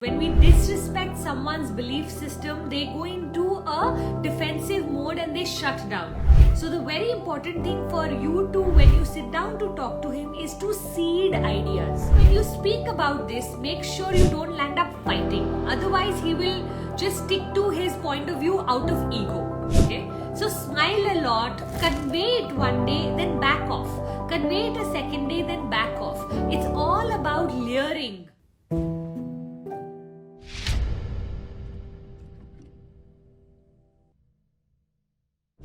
When we disrespect someone's belief system, they go into a defensive mode and they shut down. So the very important thing for you to, when you sit down to talk to him, is to seed ideas. When you speak about this, make sure you don't land up fighting. Otherwise, he will just stick to his point of view out of ego. Okay? So smile a lot, convey it one day, then back off. Convey it a second day, then back off. It's all about layering.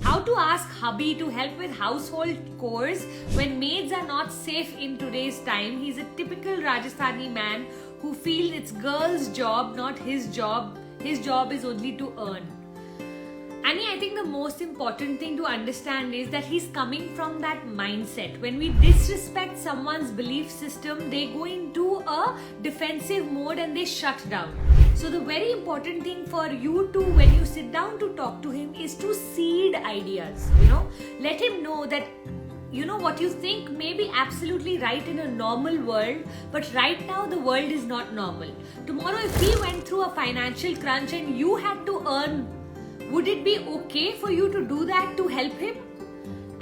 How to ask hubby to help with household chores when maids are not safe in today's time. He's a typical Rajasthani man who feels it's girl's job, not his job. His job is only to earn. Annie, I think the most important thing to understand is that he's coming from that mindset. When we disrespect someone's belief system, they go into a defensive mode and they shut down. So the very important thing for you to, when you sit down to talk to him, is to seed ideas. Let him know that what you think may be absolutely right in a normal world, but right now the world is not normal. Tomorrow, if he went through a financial crunch and you had to earn, would it be okay for you to do that to help him?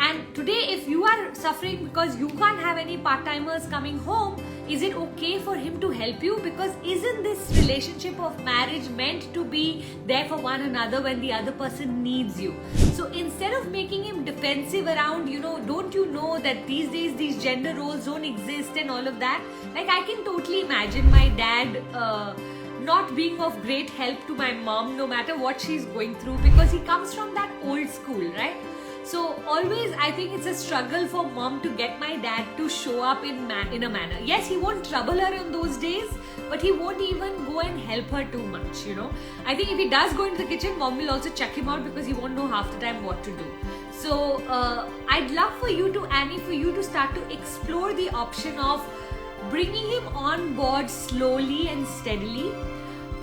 And today, if you are suffering because you can't have any part-timers coming home, is it okay for him to help you? Because isn't this relationship of marriage meant to be there for one another when the other person needs you? So instead of making him defensive around, don't you know that these days these gender roles don't exist and all of that? Like, I can totally imagine my dad not being of great help to my mom no matter what she's going through, because he comes from that old school, right? So always I think it's a struggle for mom to get my dad to show up in a manner. Yes, he won't trouble her in those days, but he won't even go and help her too much, I think if he does go into the kitchen, mom will also check him out because he won't know half the time what to do. So I'd love for you to, Annie, for you to start to explore the option of bringing him on board slowly and steadily.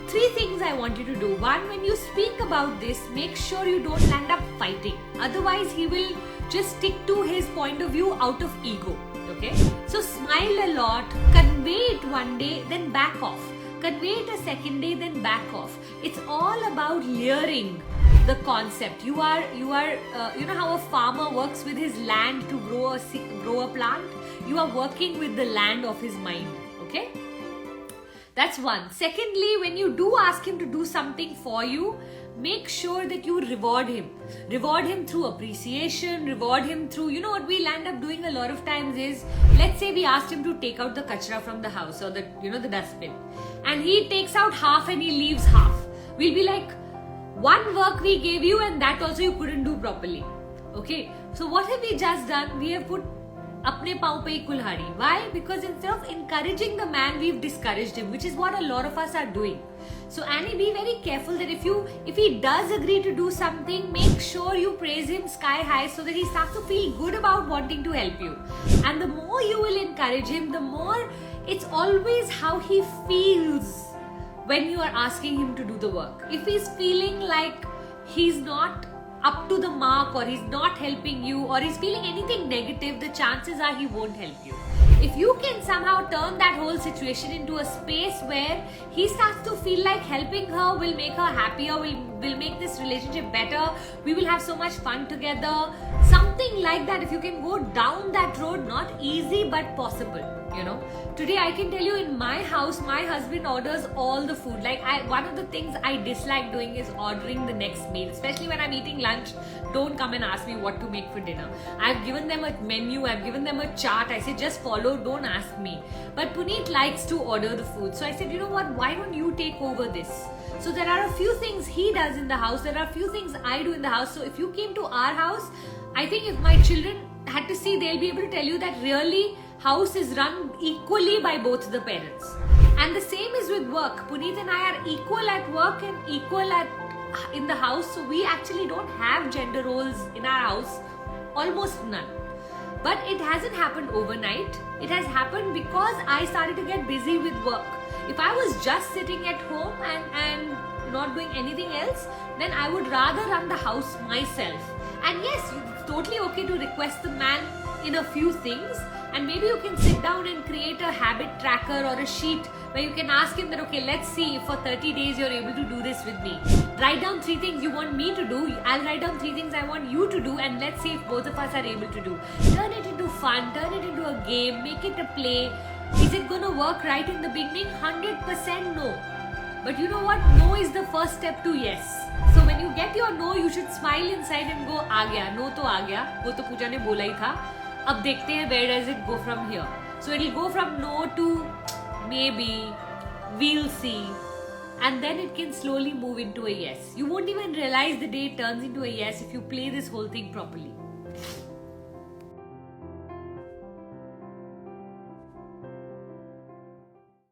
3 things I want you to do. 1, when you speak about this, make sure you don't land up fighting. Otherwise, he will just stick to his point of view out of ego. Okay? So smile a lot, convey it one day, then back off. Convey it a second day, then back off. It's all about layering the concept. You know how a farmer works with his land to grow a plant? You are working with the land of his mind. Okay? That's 1. Secondly, when you do ask him to do something for you, make sure that you reward him. Reward him through appreciation, reward him through, what we'll end up doing a lot of times is, let's say we asked him to take out the kachra from the house or the dustbin, and he takes out half and he leaves half. We'll be like, one work we gave you and that also you couldn't do properly. Okay, so what have we just done? We have put apne paw pe kulhari. Why? Because instead of encouraging the man, we've discouraged him, which is what a lot of us are doing. So Annie, be very careful that if he does agree to do something, make sure you praise him sky high so that he starts to feel good about wanting to help you. And the more you will encourage him, the more it's always how he feels when you are asking him to do the work. If he's feeling like he's not up to the mark, or he's not helping you, or he's feeling anything negative, the chances are he won't help you. If you can somehow turn that whole situation into a space where he starts to feel like helping her will make her happier, will make this relationship better, we will have so much fun together, something like that. If you can go down that road, not easy but possible. Today I can tell you, in my house, my husband orders all the food. Like, one of the things I dislike doing is ordering the next meal, especially when I'm eating lunch. Don't come and ask me what to make for dinner. I've given them a menu, I've given them a chart. I say just follow, don't ask me. But Puneet likes to order the food. So I said, you know what, why don't you take over this? So there are a few things he does in the house, there are a few things I do in the house. So if you came to our house, I think if my children had to see, they'll be able to tell you that really house is run equally by both the parents. And the same is with work. Puneet and I are equal at work and equal in the house. So we actually don't have gender roles in our house, almost none. But it hasn't happened overnight. It has happened because I started to get busy with work. If I was just sitting at home and not doing anything else, then I would rather run the house myself. And yes, it's totally okay to request the man in a few things, And maybe you can sit down and create a habit tracker or a sheet where you can ask him that, okay, let's see if for 30 days you're able to do this with me. Write down 3 things you want me to do. I'll write down 3 things I want you to do, and let's see if both of us are able to do. Turn it into fun, turn it into a game, make it a play. Is it going to work right in the beginning? 100% no. But you know what? No is the first step to yes. So when you get your no, you should smile inside and go, आ गया, no तो आ गया, वो तो पूजा ने बोला ही था. अब देखते हैं where does it go from here. So it will go from no to maybe, we'll see, and then it can slowly move into a yes. You won't even realize the day it turns into a yes if you play this whole thing properly.